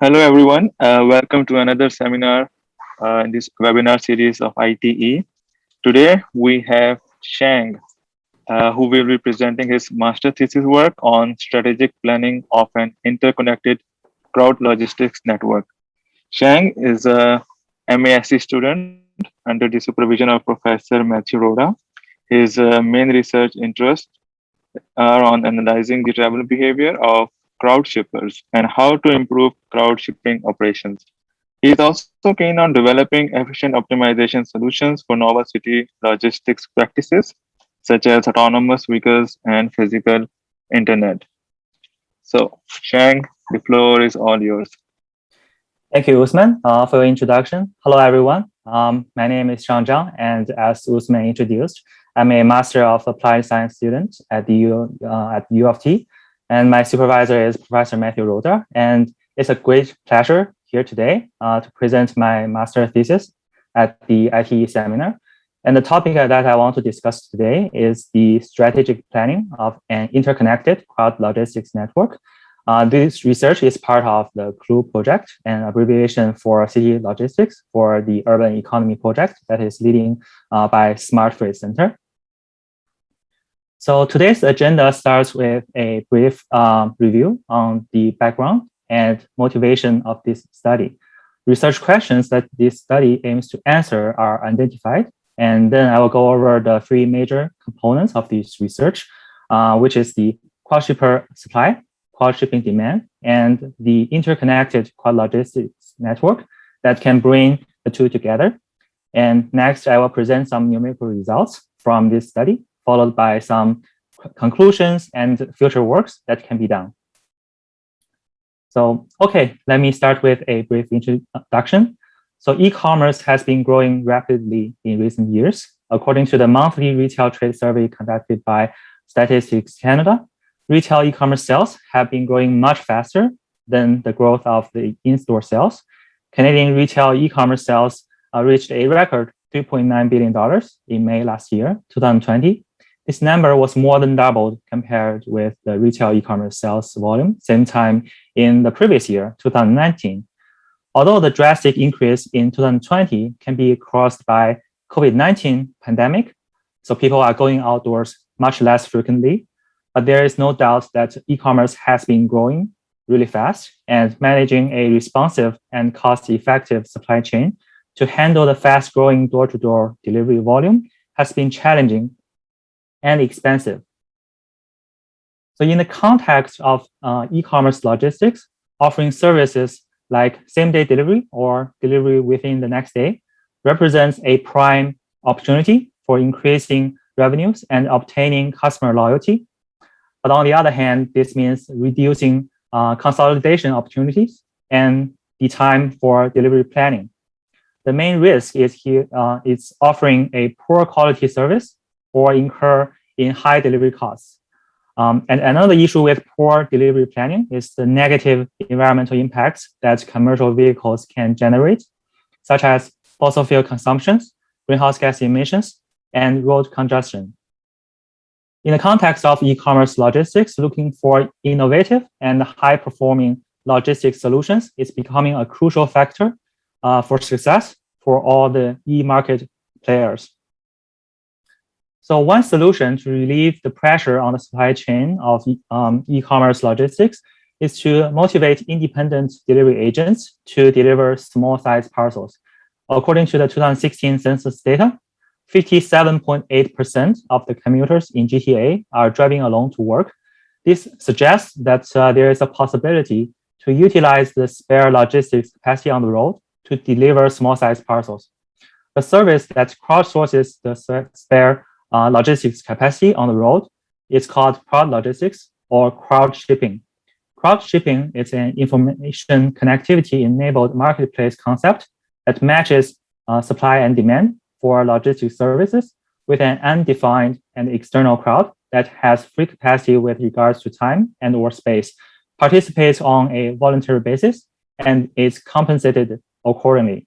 Hello, everyone. Welcome to another seminar in this webinar series of ITE. Today, we have Shang, who will be presenting his master thesis work on strategic planning of an interconnected crowd logistics network. Shang is a MASc student under the supervision of Professor Matthew Roda. His main research interests are on analyzing the travel behavior of crowd shippers and how to improve crowd shipping operations. He is also keen on developing efficient optimization solutions for novel city logistics practices, such as autonomous vehicles and physical internet. So, Shang, the floor is all yours. Thank you, Usman, for your introduction. Hello, everyone. My name is Zhang, and as Usman introduced, I'm a Master of Applied Science student at the U of T, and my supervisor is Professor Matthew Roda. And it's a great pleasure here today to present my master thesis at the ITE seminar. And the topic that I want to discuss today is the strategic planning of an interconnected crowd logistics network. This research is part of the CLUE project, an abbreviation for city logistics for the urban economy project that is leading by Smart Freight Center. So today's agenda starts with a brief review on the background and motivation of this study. Research questions that this study aims to answer are identified, and then I will go over the three major components of this research, which is the crowd shipper supply, crowd shipping demand, and the interconnected crowd logistics network that can bring the two together. And next, I will present some numerical results from this study, followed by some conclusions and future works that can be done. So, okay, let me start with a brief introduction. So e-commerce has been growing rapidly in recent years. According to the monthly retail trade survey conducted by Statistics Canada, retail e-commerce sales have been growing much faster than the growth of the in-store sales. Canadian retail e-commerce sales reached a record $3.9 billion in May last year, 2020. This number was more than doubled compared with the retail e-commerce sales volume same time in the previous year, 2019. Although the drastic increase in 2020 can be caused by COVID-19 pandemic, so people are going outdoors much less frequently, but there is no doubt that e-commerce has been growing really fast, and managing a responsive and cost-effective supply chain to handle the fast-growing door-to-door delivery volume has been challenging and expensive. So in the context of e-commerce logistics, offering services like same-day delivery or delivery within the next day represents a prime opportunity for increasing revenues and obtaining customer loyalty. But on the other hand, this means reducing consolidation opportunities and the time for delivery planning. The main risk is here is offering a poor quality service or incur in high delivery costs. And another issue with poor delivery planning is the negative environmental impacts that commercial vehicles can generate, such as fossil fuel consumptions, greenhouse gas emissions, and road congestion. In the context of e-commerce logistics, looking for innovative and high-performing logistics solutions is becoming a crucial factor for success for all the e-market players. So one solution to relieve the pressure on the supply chain of e-commerce logistics is to motivate independent delivery agents to deliver small-sized parcels. According to the 2016 census data, 57.8% of the commuters in GTA are driving alone to work. This suggests that there is a possibility to utilize the spare logistics capacity on the road to deliver small-sized parcels. The service that crowdsources the spare logistics capacity on the road is called crowd logistics or crowd shipping. Crowd shipping is an information connectivity-enabled marketplace concept that matches supply and demand for logistics services with an undefined and external crowd that has free capacity with regards to time and or space, participates on a voluntary basis, and is compensated accordingly.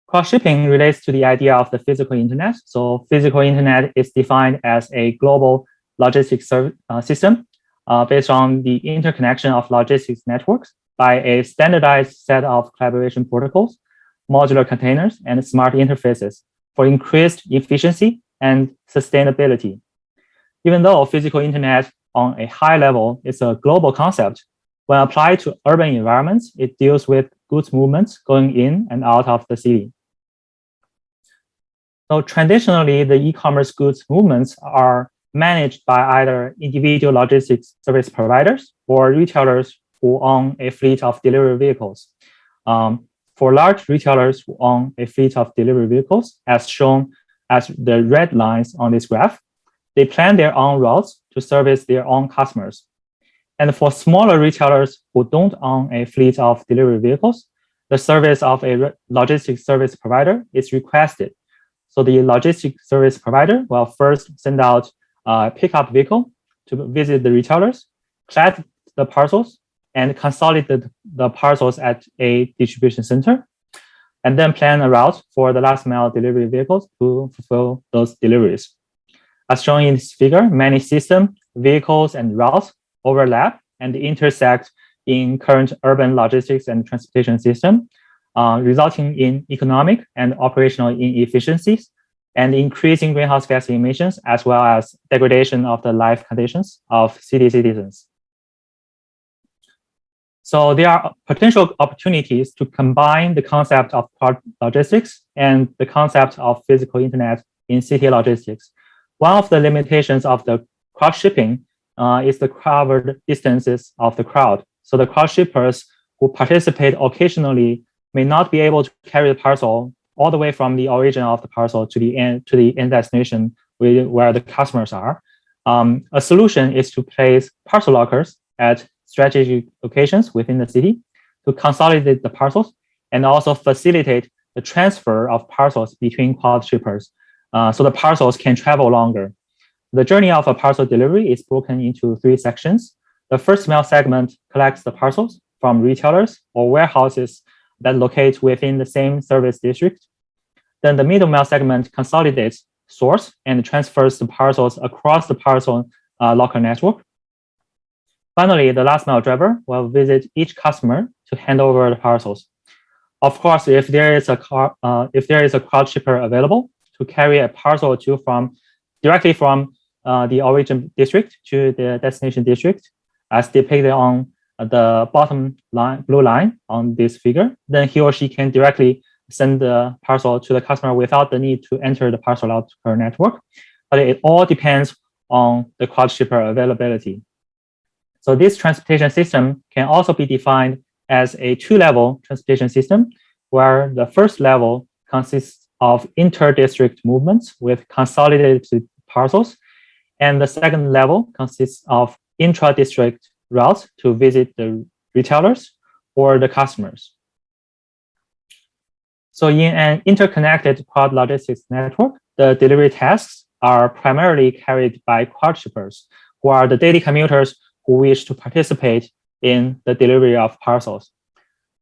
Cross-shipping relates to the idea of the physical internet. So physical internet is defined as a global logistics system based on the interconnection of logistics networks by a standardized set of collaboration protocols, modular containers, and smart interfaces for increased efficiency and sustainability. Even though physical internet on a high level is a global concept, when applied to urban environments, it deals with goods movements going in and out of the city. So traditionally, the e-commerce goods movements are managed by either individual logistics service providers or retailers who own a fleet of delivery vehicles. For large retailers who own a fleet of delivery vehicles, as shown as the red lines on this graph, they plan their own routes to service their own customers. And for smaller retailers who don't own a fleet of delivery vehicles, the service of a logistics service provider is requested. So the logistics service provider will first send out a pickup vehicle to visit the retailers, collect the parcels, and consolidate the parcels at a distribution center, and then plan a route for the last mile delivery vehicles to fulfill those deliveries. As shown in this figure, many systems, vehicles, and routes overlap and intersect in current urban logistics and transportation system, resulting in economic and operational inefficiencies and increasing greenhouse gas emissions, as well as degradation of the life conditions of city citizens. So there are potential opportunities to combine the concept of crowd logistics and the concept of physical internet in city logistics. One of the limitations of the crowd shipping is the covered distances of the crowd. So the crowd shippers who participate occasionally may not be able to carry the parcel all the way from the origin of the parcel to the end destination where the customers are. A solution is to place parcel lockers at strategic locations within the city to consolidate the parcels and also facilitate the transfer of parcels between crowd shippers, so the parcels can travel longer. The journey of a parcel delivery is broken into 3 sections. The first mile segment collects the parcels from retailers or warehouses that locate within the same service district. Then the middle mile segment consolidates, sorts, and transfers the parcels across the parcel locker network. Finally, the last mile driver will visit each customer to hand over the parcels. Of course, if there is a crowd shipper available to carry a parcel directly from the origin district to the destination district, as depicted on the bottom line, blue line on this figure, then he or she can directly send the parcel to the customer without the need to enter the parcel locker network. But it all depends on the crowd shipper availability. So this transportation system can also be defined as a 2-level transportation system, where the first level consists of inter-district movements with consolidated parcels, and the second level consists of intra-district routes to visit the retailers or the customers. So in an interconnected crowd logistics network, the delivery tasks are primarily carried by crowd shippers, who are the daily commuters who wish to participate in the delivery of parcels.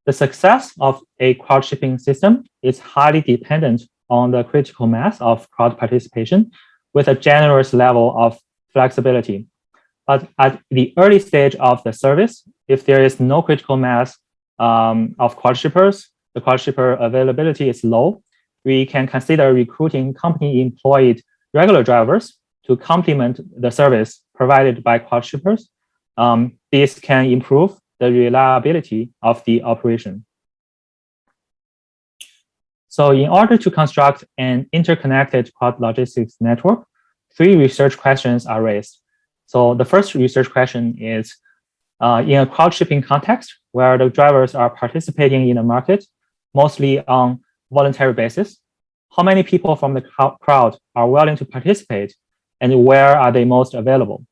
The success of a crowd shipping system is highly dependent on the critical mass of crowd participation with a generous level of flexibility. But at the early stage of the service, if there is no critical mass of crowd shippers, the crowd shipper availability is low, we can consider recruiting company-employed regular drivers to complement the service provided by crowd shippers. This can improve the reliability of the operation. So in order to construct an interconnected crowd logistics network, 3 research questions are raised. So the first research question is, in a crowd shipping context where the drivers are participating in the market, mostly on voluntary basis, how many people from the crowd are willing to participate and where are they most available?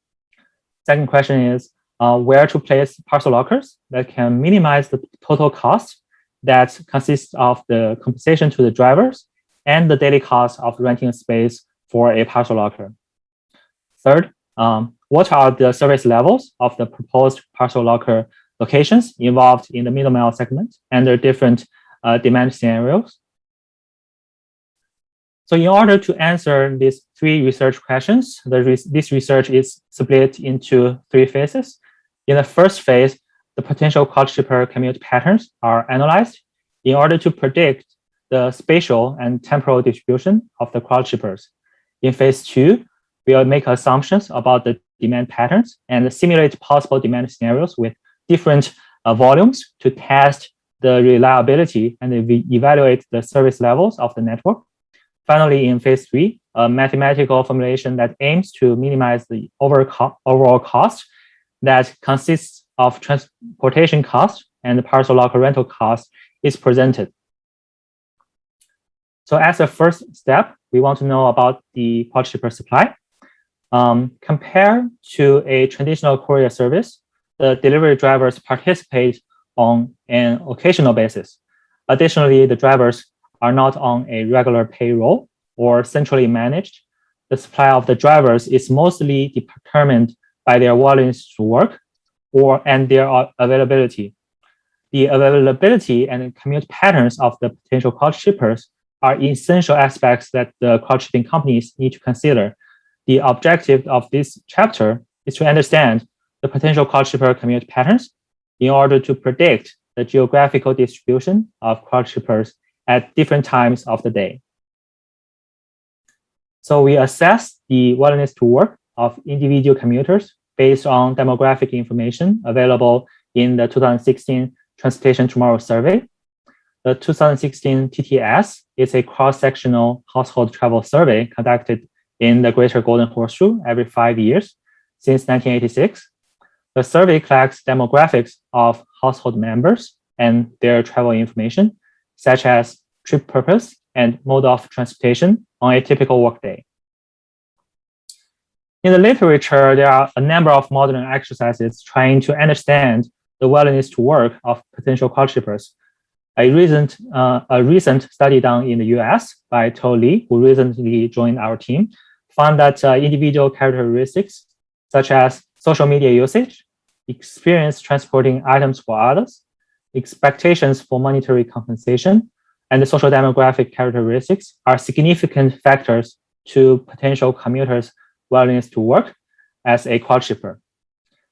Second question is, where to place parcel lockers that can minimize the total cost that consists of the compensation to the drivers and the daily cost of renting a space for a parcel locker. Third, what are the service levels of the proposed parcel locker locations involved in the middle mile segment under different demand scenarios? So in order to answer these three research questions, this research is split into three phases. In the first phase, the potential quad shipper commute patterns are analyzed in order to predict the spatial and temporal distribution of the quad shippers. In phase two, we'll make assumptions about the demand patterns and simulate possible demand scenarios with different volumes to test the reliability and evaluate the service levels of the network. Finally, in phase three, a mathematical formulation that aims to minimize the overall cost that consists of transportation cost and parcel locker rental cost is presented. So as a first step, we want to know about the quad shipper supply. Compared to a traditional courier service, the delivery drivers participate on an occasional basis. Additionally, the drivers are not on a regular payroll or centrally managed. The supply of the drivers is mostly determined by their willingness to work and their availability. The availability and commute patterns of the potential quad shippers are essential aspects that the quad shipping companies need to consider. The objective of this chapter is to understand the potential quad shipper commute patterns in order to predict the geographical distribution of quad shippers at different times of the day. So we assess the willingness to work of individual commuters based on demographic information available in the 2016 Transportation Tomorrow survey. The 2016 TTS is a cross-sectional household travel survey conducted in the Greater Golden Horseshoe every 5 years since 1986. The survey collects demographics of household members and their travel information, such as trip purpose and mode of transportation on a typical workday. In the literature, there are a number of modern exercises trying to understand the willingness to work of potential quad shippers. A recent study done in the US by To Lee, who recently joined our team, found that individual characteristics such as social media usage, experience transporting items for others, expectations for monetary compensation, and the social demographic characteristics are significant factors to potential commuters' willingness to work as a quad shipper.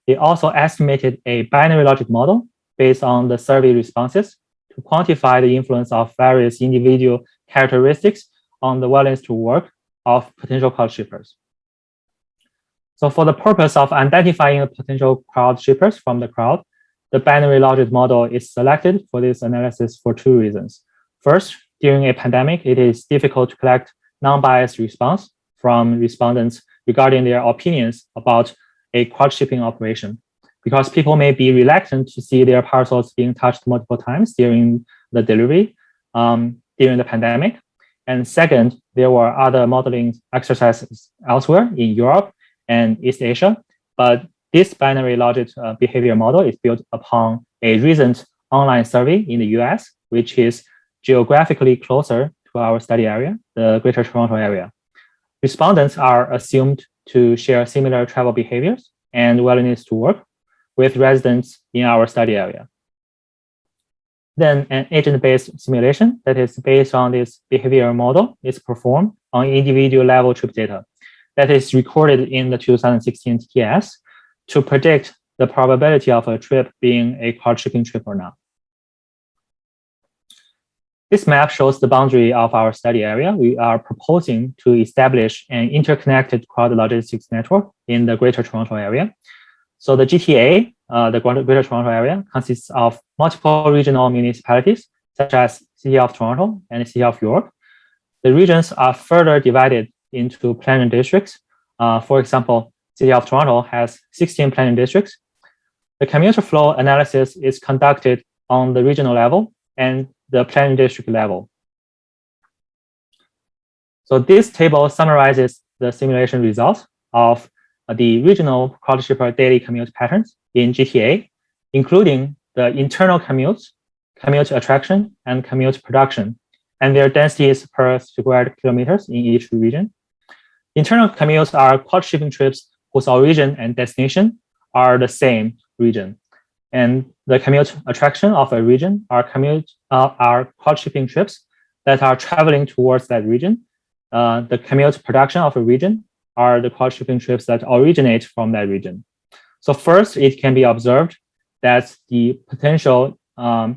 They also estimated a binary logic model based on the survey responses to quantify the influence of various individual characteristics on the willingness to work of potential quad shippers. So for the purpose of identifying potential quad shippers from the crowd, the binary logic model is selected for this analysis for two reasons. First, during a pandemic, it is difficult to collect non-biased response from respondents regarding their opinions about a quad shipping operation, because people may be reluctant to see their parcels being touched multiple times during the delivery during the pandemic. And second, there were other modeling exercises elsewhere in Europe and East Asia, but this binary logic behavior model is built upon a recent online survey in the US, which is geographically closer to our study area, the Greater Toronto area. Respondents are assumed to share similar travel behaviors and willingness to work with residents in our study area. Then an agent-based simulation that is based on this behavioral model is performed on individual level trip data that is recorded in the 2016 TTS to predict the probability of a trip being a quad shipping trip or not. This map shows the boundary of our study area. We are proposing to establish an interconnected quad logistics network in the Greater Toronto area. So the GTA, the Greater Toronto area, consists of multiple regional municipalities, such as City of Toronto and City of York. The regions are further divided into planning districts. For example, City of Toronto has 16 planning districts. The commuter flow analysis is conducted on the regional level and the planning district level. So this table summarizes the simulation results of the regional quad shipper daily commute patterns in GTA, including the internal commutes, commute attraction, and commute production, and their densities per square kilometers in each region. Internal commutes are quad shipping trips whose origin and destination are the same region. And the commute attraction of a region are quad shipping trips that are traveling towards that region the commute production of a region are the cross shipping trips that originate from that region. So first, it can be observed that the potential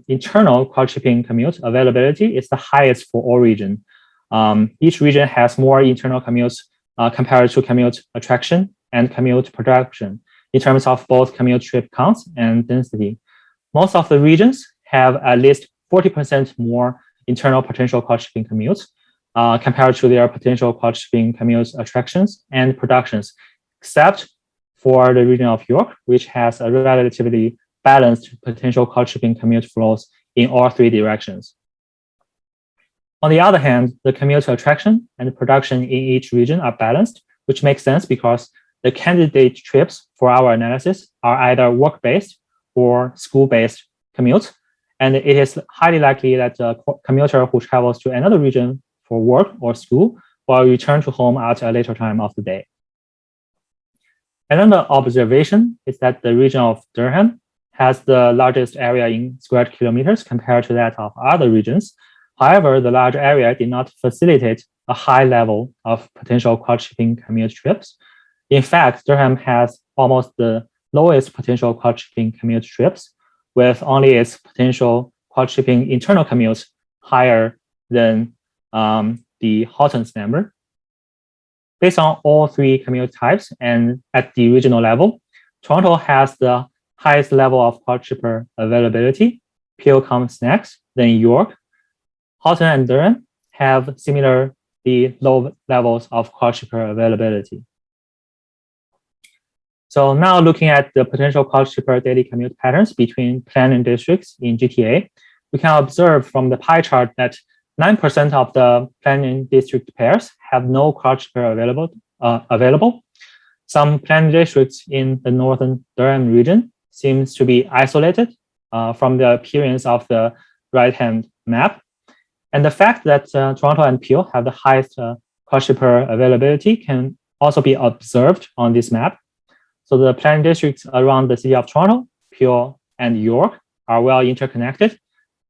internal cross shipping commute availability is the highest for all regions. Each region has more internal commutes compared to commute attraction and commute production in terms of both commute trip counts and density. Most of the regions have at least 40% more internal potential cross-shipping commutes compared to their potential cross-shipping commutes attractions and productions, except for the region of York, which has a relatively balanced potential cross-shipping commute flows in all three directions. On the other hand, the commute attraction and production in each region are balanced, which makes sense because the candidate trips for our analysis are either work-based or school-based commutes, and it is highly likely that a commuter who travels to another region for work or school will return to home at a later time of the day. Another observation is that the region of Durham has the largest area in square kilometers compared to that of other regions. However, the large area did not facilitate a high level of potential cross-shipping commute trips. In fact, Durham has almost the lowest potential cross-shipping commute trips, with only its potential cross-shipping internal commutes higher than the Houghton's number. Based on all three commute types and at the regional level, Toronto has the highest level of cross-shipper availability, Peel comes next, then York. Houghton and Durham have similarly low levels of cross-shipper availability. So now looking at the potential cross-shipper daily commute patterns between planning districts in GTA, we can observe from the pie chart that 9% of the planning district pairs have no cross-shipper available. Some planning districts in the northern Durham region seems to be isolated from the appearance of the right-hand map. And the fact that Toronto and Peel have the highest cross-shipper availability can also be observed on this map. So the planning districts around the city of Toronto, Peel, and York are well interconnected.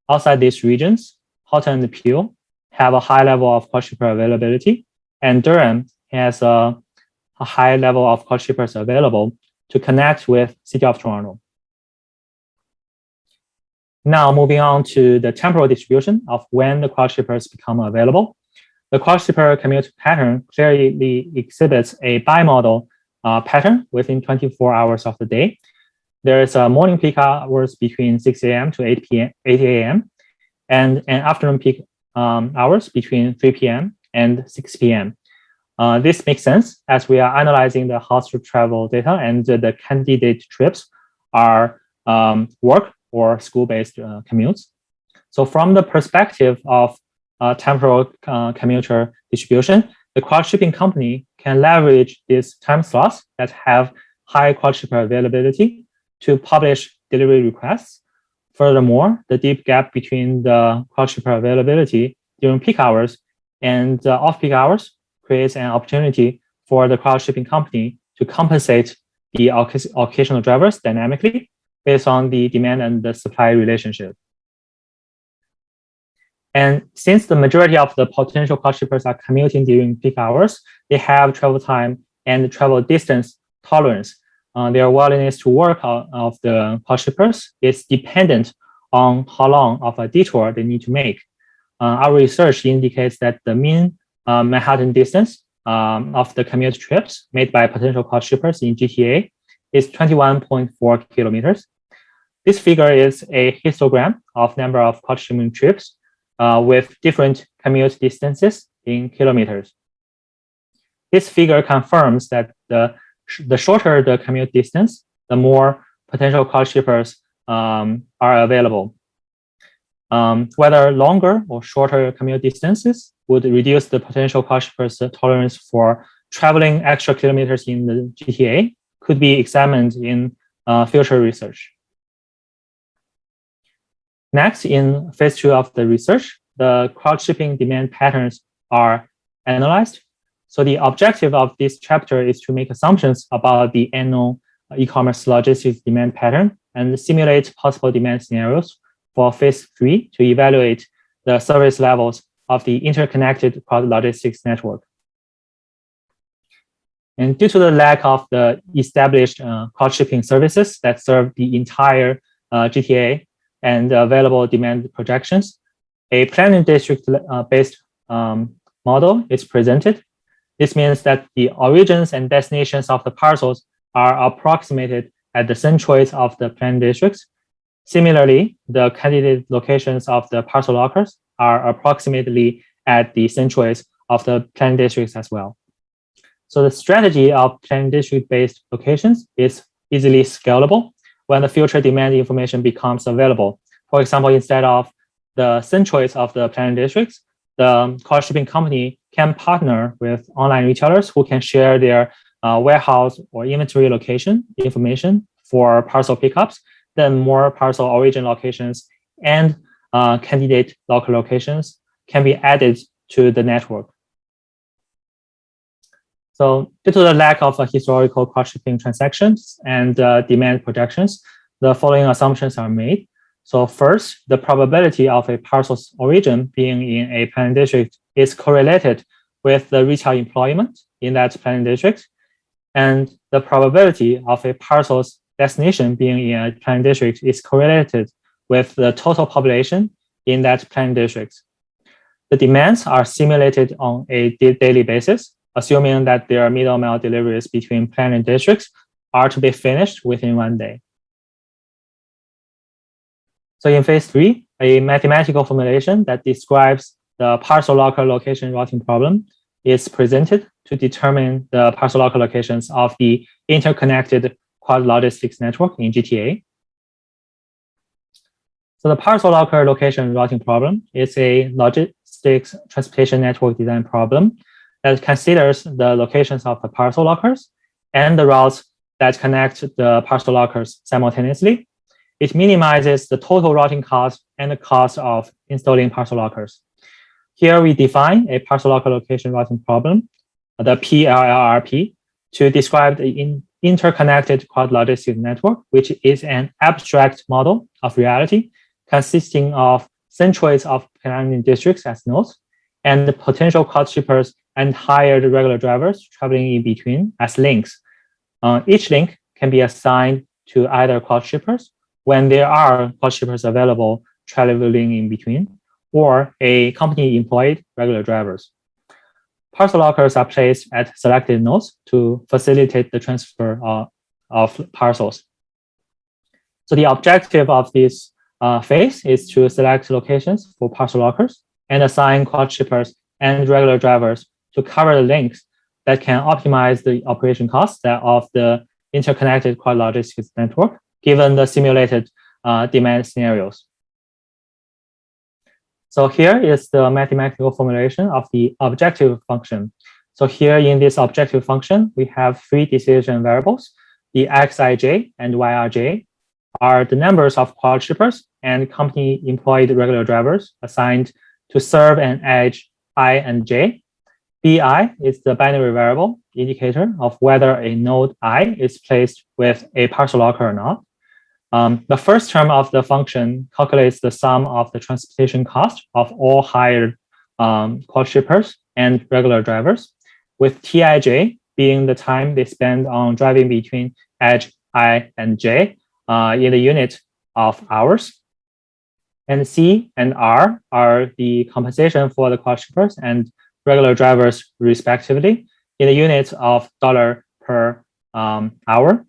Outside these regions, Houghton and Peel have a high level of cross-shipper availability, and Durham has a high level of cross-shippers available to connect with city of Toronto. Now moving on to the temporal distribution of when the cross-shippers become available. The cross-shipper commute pattern clearly exhibits a bimodal pattern within 24 hours of the day. There is a morning peak hours between 6 a.m. to 8 a.m. and an afternoon peak hours between 3 p.m. and 6 p.m. This makes sense as we are analyzing the house travel data and the candidate trips are work or school-based commutes. So from the perspective of temporal commuter distribution, the cross-shipping company can leverage these time slots that have high cross-shipper availability to publish delivery requests. Furthermore, the deep gap between the cross-shipper availability during peak hours and off-peak hours creates an opportunity for the cross-shipping company to compensate the occasional drivers dynamically based on the demand and the supply relationship. And since the majority of the potential cross-shippers are commuting during peak hours, they have travel time and travel distance tolerance. Their willingness to work of the cross-shippers is dependent on how long of a detour they need to make. Our research indicates that the mean Manhattan distance of the commute trips made by potential cross-shippers in GTA is 21.4 kilometers. This figure is a histogram of number of cross-shipping trips with different commute distances in kilometers. This figure confirms that the shorter the commute distance, the more potential cross-shippers are available. Whether longer or shorter commute distances would reduce the potential cross-shippers' tolerance for traveling extra kilometers in the GTA could be examined in future research. Next, in phase 2 of the research, the cross-shipping demand patterns are analyzed. So the objective of this chapter is to make assumptions about the annual e-commerce logistics demand pattern and simulate possible demand scenarios for phase 3 to evaluate the service levels of the interconnected quad logistics network. And due to the lack of the established quad shipping services that serve the entire GTA and available demand projections, a planning district-based model is presented. This means that the origins and destinations of the parcels are approximated at the centroids of the planning districts. Similarly, the candidate locations of the parcel lockers are approximately at the centroids of the planning districts as well. So the strategy of planning district-based locations is easily scalable when the future demand information becomes available. For example, instead of the centroids of the planning districts, the quad shipping company can partner with online retailers who can share their warehouse or inventory location information for parcel pickups. Then more parcel origin locations and candidate local locations can be added to the network. So due to the lack of historical quad shipping transactions and demand projections, the following assumptions are made. So first, the probability of a parcel's origin being in a planning district is correlated with the retail employment in that planning district. And the probability of a parcel's destination being in a planning district is correlated with the total population in that planning district. The demands are simulated on a daily basis, assuming that their middle mile deliveries between planning districts are to be finished within 1 day. So in phase 3, a mathematical formulation that describes the parcel locker location routing problem is presented to determine the parcel locker locations of the interconnected quad logistics network in GTA. So the parcel locker location routing problem is a logistics transportation network design problem that considers the locations of the parcel lockers and the routes that connect the parcel lockers simultaneously. It minimizes the total routing cost and the cost of installing parcel lockers. Here we define a parcel locker location routing problem, the PLLRP, to describe the interconnected quad logistics network, which is an abstract model of reality consisting of centroids of planning districts as nodes and the potential quad shippers and hired regular drivers traveling in between as links. Each link can be assigned to either quad shippers when there are quad shippers available traveling in between, or a company employed regular drivers. Parcel lockers are placed at selected nodes to facilitate the transfer of parcels. So the objective of this phase is to select locations for parcel lockers and assign quad shippers and regular drivers to cover the links that can optimize the operation costs of the interconnected quad logistics network, given the simulated demand scenarios. So here is the mathematical formulation of the objective function. So here in this objective function, we have 3 decision variables. The xij and yij are the numbers of quad shippers and company employed regular drivers assigned to serve an edge I and j. bi is the binary variable indicator of whether a node I is placed with a parcel locker or not. The first term of the function calculates the sum of the transportation cost of all hired quad shippers and regular drivers, with Tij being the time they spend on driving between edge I and j in the unit of hours. And C and R are the compensation for the quad shippers and regular drivers respectively in the units of dollar per hour.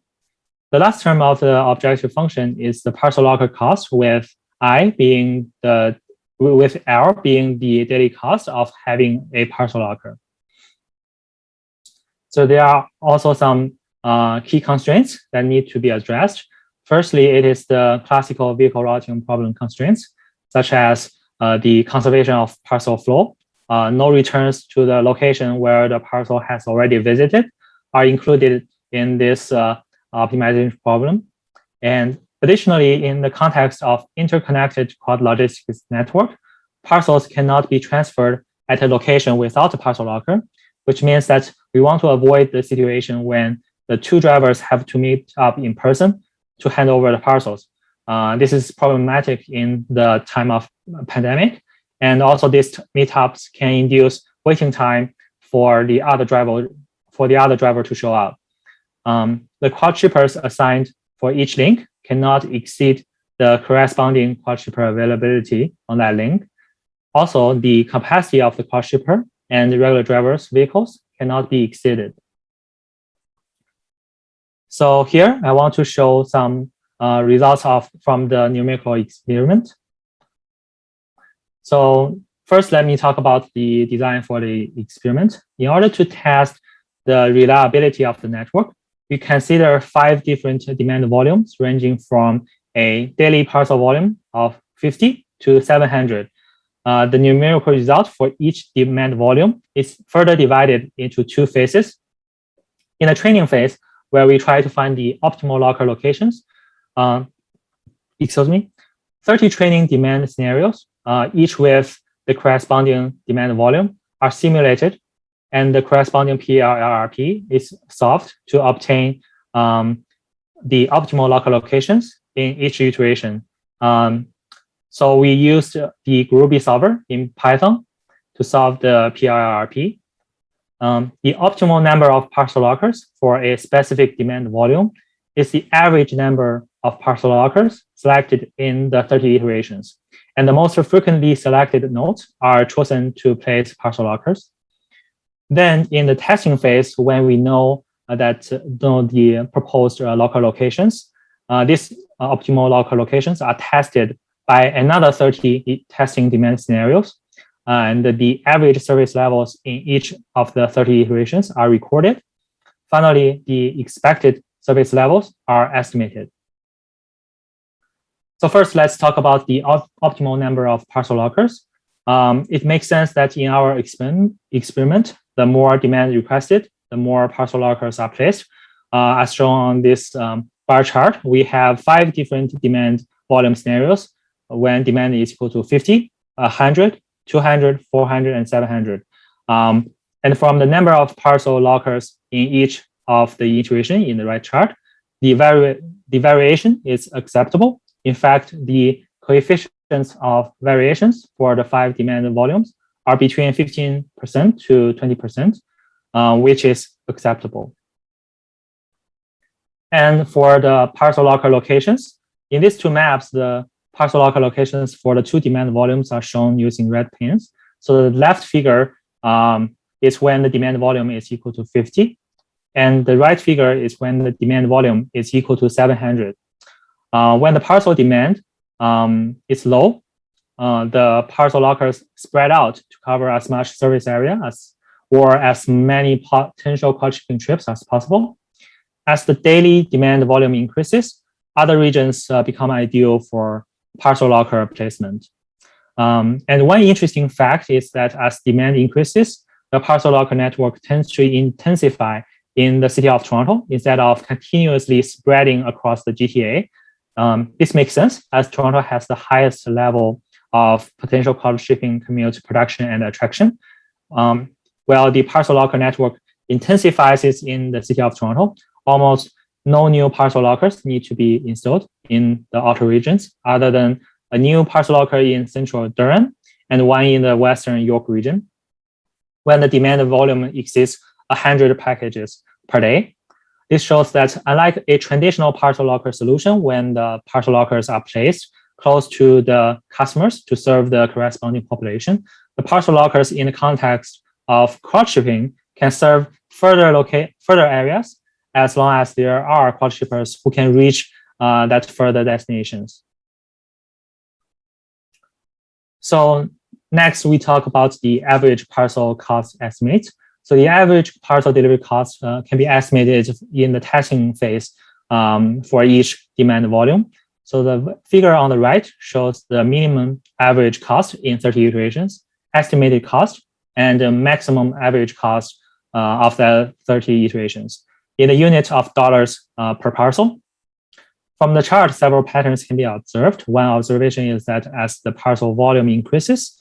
The last term of the objective function is the parcel locker cost, with R being the daily cost of having a parcel locker. So there are also some key constraints that need to be addressed. Firstly, it is the classical vehicle routing problem constraints, such as the conservation of parcel flow. No returns to the location where the parcel has already visited are included in this optimization problem. And additionally, in the context of interconnected quad logistics network, parcels cannot be transferred at a location without a parcel locker, which means that we want to avoid the situation when the 2 drivers have to meet up in person to hand over the parcels. This is problematic in the time of pandemic, And also these meetups can induce waiting time for the other driver to show up. The quad shippers assigned for each link cannot exceed the corresponding quad shipper availability on that link. Also, the capacity of the quad shipper and the regular drivers' vehicles cannot be exceeded. So here, I want to show some results from the numerical experiment. So first, let me talk about the design for the experiment. In order to test the reliability of the network, we consider 5 different demand volumes ranging from a daily parcel volume of 50 to 700. The numerical result for each demand volume is further divided into 2 phases. In the training phase, where we try to find the optimal locker locations, 30 training demand scenarios, each with the corresponding demand volume, are simulated, and the corresponding PLLRP is solved to obtain the optimal locker locations in each iteration. So we used the Groovy solver in Python to solve the PLLRP. The optimal number of parcel lockers for a specific demand volume is the average number of parcel lockers selected in the 30 iterations. And the most frequently selected nodes are chosen to place parcel lockers. Then in the testing phase, when we know that the proposed locker locations, these optimal locker locations are tested by another 30 testing demand scenarios. And the average service levels in each of the 30 iterations are recorded. Finally, the expected service levels are estimated. So first, let's talk about the optimal number of parcel lockers. It makes sense that in our experiment, the more demand requested, the more parcel lockers are placed. As shown on this bar chart, we have 5 different demand volume scenarios when demand is equal to 50, 100, 200, 400, and 700. And from the number of parcel lockers in each of the iteration in the right chart, the variation is acceptable. In fact, the coefficients of variations for the 5 demand volumes are between 15% to 20%, which is acceptable. And for the parcel locker locations, in these 2 maps, the parcel locker locations for the 2 demand volumes are shown using red pins. So the left figure is when the demand volume is equal to 50, and the right figure is when the demand volume is equal to 700. When the parcel demand is low, the parcel lockers spread out to cover as much service area or as many potential quad shipping trips as possible. As the daily demand volume increases, other regions become ideal for parcel locker placement. And one interesting fact is that as demand increases, the parcel locker network tends to intensify in the city of Toronto instead of continuously spreading across the GTA. This makes sense as Toronto has the highest level of potential quad shipping commute production and attraction. While the parcel locker network intensifies in the city of Toronto, almost no new parcel lockers need to be installed in the outer regions other than a new parcel locker in central Durham and one in the western York region. When the demand volume exceeds 100 packages per day, this shows that unlike a traditional parcel locker solution, when the parcel lockers are placed close to the customers to serve the corresponding population, the parcel lockers in the context of quad shipping can serve further areas as long as there are quad shippers who can reach that further destinations. So next, we talk about the average parcel cost estimate. So the average parcel delivery cost can be estimated in the testing phase for each demand volume. So the figure on the right shows the minimum average cost in 30 iterations, estimated cost, and the maximum average cost of the 30 iterations in the unit of dollars per parcel. From the chart, several patterns can be observed. One observation is that as the parcel volume increases,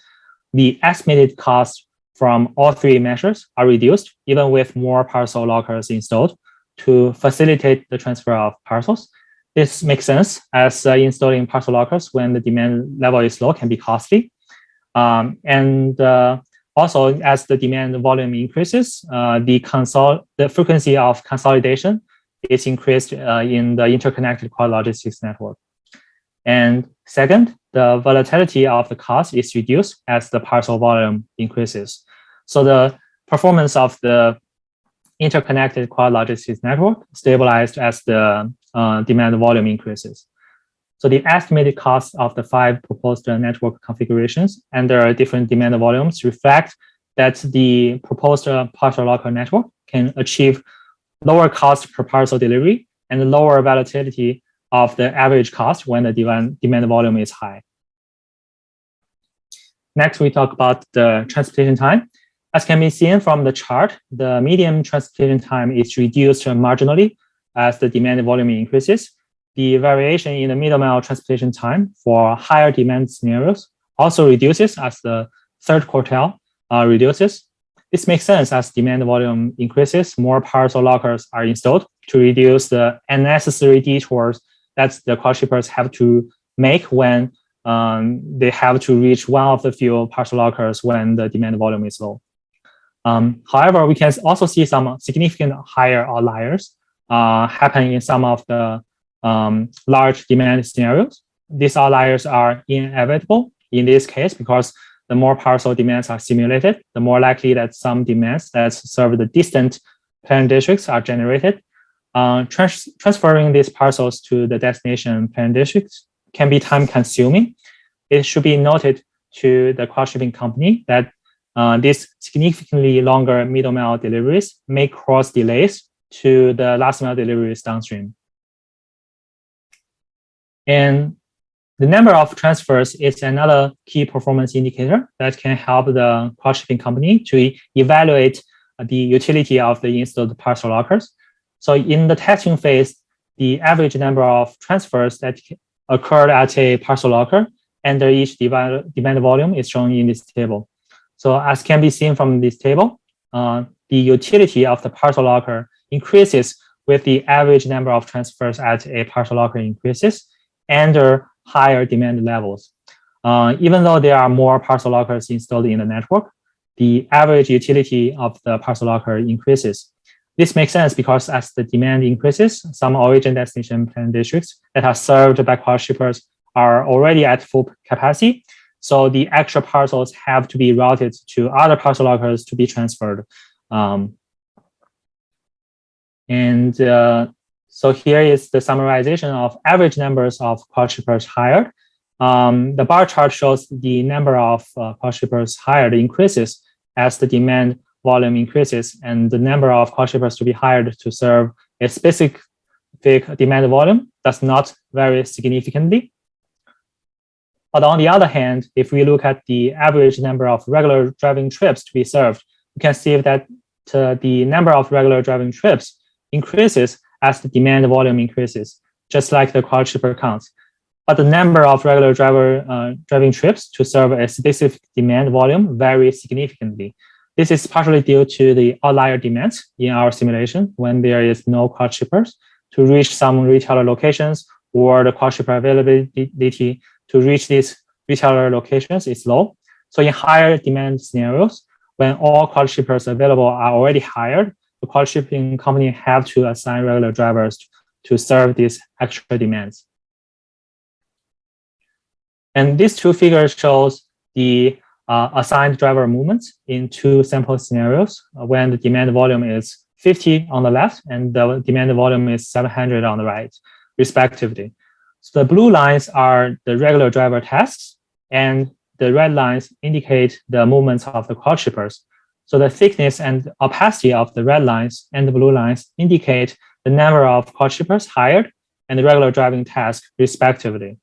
the estimated cost from all 3 measures are reduced, even with more parcel lockers installed to facilitate the transfer of parcels. This makes sense as installing parcel lockers when the demand level is low can be costly. And also, as the demand volume increases, the frequency of consolidation is increased in the interconnected quad logistics network. And second, the volatility of the cost is reduced as the parcel volume increases. So the performance of the interconnected quad logistics network stabilized as the demand volume increases. So the estimated cost of the 5 proposed network configurations under different demand volumes reflect that the proposed parcel locker network can achieve lower cost per parcel delivery and lower volatility of the average cost when the demand volume is high. Next, we talk about the transportation time. As can be seen from the chart, the median transportation time is reduced marginally as the demand volume increases. The variation in the middle mile transportation time for higher demand scenarios also reduces as the third quartile reduces. This makes sense as demand volume increases, more parcel lockers are installed to reduce the unnecessary detours that the quad shippers have to make when they have to reach one of the few parcel lockers when the demand volume is low. However, we can also see some significant higher outliers happening in some of the large demand scenarios. These outliers are inevitable in this case because the more parcel demands are simulated, the more likely that some demands that serve the distant planning districts are generated. Transferring these parcels to the destination planning districts can be time consuming. It should be noted to the quad shipping company that these significantly longer middle mile deliveries may cause delays to the last mile deliveries downstream. And the number of transfers is another key performance indicator that can help the quad shipping company to evaluate the utility of the installed parcel lockers. So in the testing phase, the average number of transfers that occurred at a parcel locker under each demand volume is shown in this table. So as can be seen from this table, the utility of the parcel locker increases with the average number of transfers at a parcel locker increases under higher demand levels. Even though there are more parcel lockers installed in the network, the average utility of the parcel locker increases. This makes sense because as the demand increases, some origin destination planning districts that are served by quad shippers are already at full capacity. So the extra parcels have to be routed to other parcel lockers to be transferred. So here is the summarization of average numbers of quad shippers hired. The bar chart shows the number of quad shippers hired increases as the demand volume increases, and the number of quad shippers to be hired to serve a specific demand volume does not vary significantly. But on the other hand, if we look at the average number of regular driving trips to be served, we can see that the number of regular driving trips increases as the demand volume increases, just like the quad shipper count. But the number of regular driving trips to serve a specific demand volume varies significantly. This is partially due to the outlier demands in our simulation when there is no quad shippers to reach some retailer locations, or the quad shipper availability to reach these retailer locations is low. So in higher demand scenarios, when all quad shippers available are already hired, the quad shipping company have to assign regular drivers to serve these extra demands. And these two figures shows the assigned driver movements in two sample scenarios when the demand volume is 50 on the left and the demand volume is 700 on the right, respectively. So the blue lines are the regular driver tasks, and the red lines indicate the movements of the quad shippers. So the thickness and opacity of the red lines and the blue lines indicate the number of quad shippers hired and the regular driving task, respectively.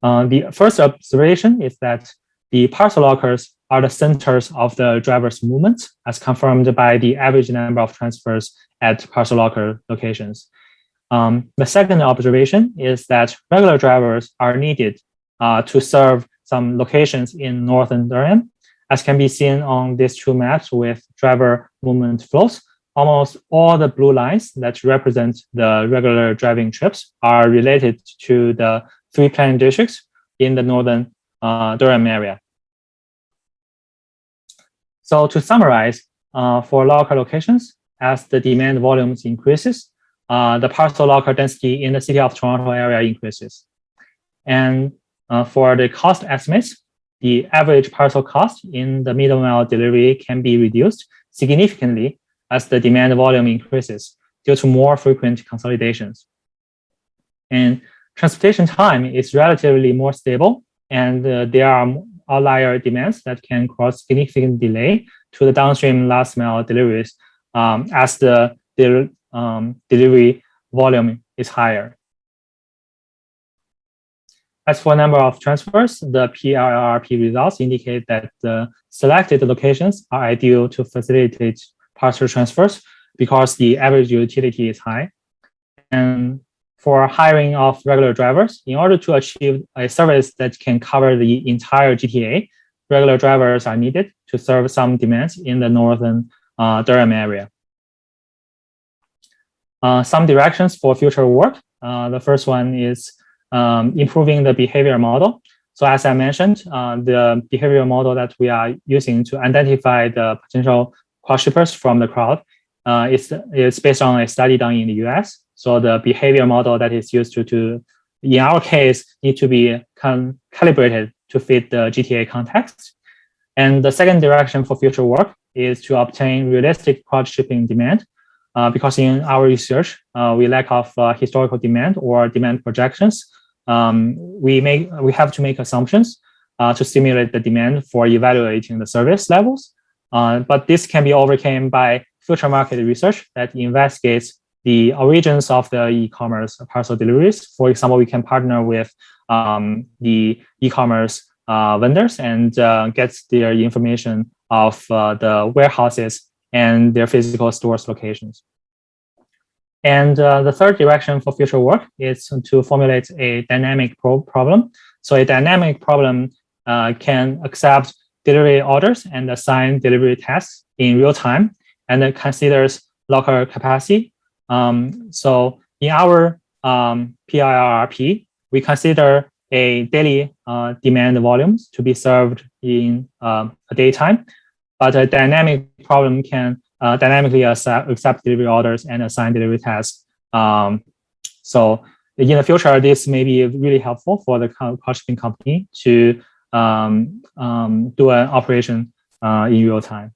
The first observation is that the parcel lockers are the centers of the driver's movements, as confirmed by the average number of transfers at parcel locker locations. The second observation is that regular drivers are needed to serve some locations in northern Durham. As can be seen on these two maps with driver movement flows, almost all the blue lines that represent the regular driving trips are related to the 3 planning districts in the northern Durham area. So to summarize, for locker locations, as the demand volumes increases, the parcel locker density in the city of Toronto area increases. And for the cost estimates, the average parcel cost in the middle mile delivery can be reduced significantly as the demand volume increases due to more frequent consolidations. And transportation time is relatively more stable, and there are outlier demands that can cause significant delay to the downstream last mile deliveries as the delivery volume is higher. As for number of transfers, the PLLRP results indicate that the selected locations are ideal to facilitate parcel transfers because the average utility is high. And for hiring of regular drivers, in order to achieve a service that can cover the entire GTA, regular drivers are needed to serve some demands in the northern Durham area. Some directions for future work. The first one is improving the behavior model. So as I mentioned, the behavior model that we are using to identify the potential cross-shippers from the crowd is based on a study done in the US. So the behavior model that is used to in our case, need to be calibrated to fit the GTA context. And the second direction for future work is to obtain realistic cross-shipping demand. Because in our research, we lack of historical demand or demand projections. We have to make assumptions to stimulate the demand for evaluating the service levels. But this can be overcome by future market research that investigates the origins of the e-commerce parcel deliveries. For example, we can partner with the e-commerce vendors and get their information of the warehouses and their physical stores locations. And the third direction for future work is to formulate a dynamic problem. So a dynamic problem can accept delivery orders and assign delivery tasks in real time, and it considers locker capacity. So in our PLLRP, we consider a daily demand volumes to be served in a daytime, but a dynamic problem can dynamically accept delivery orders and assign delivery tasks. So in the future, this may be really helpful for the cross-shipping company to do an operation in real time.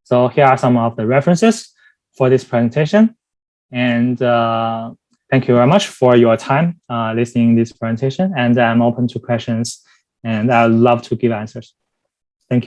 So here are some of the references for this presentation. And thank you very much for your time listening to this presentation. And I'm open to questions, and I'd love to give answers.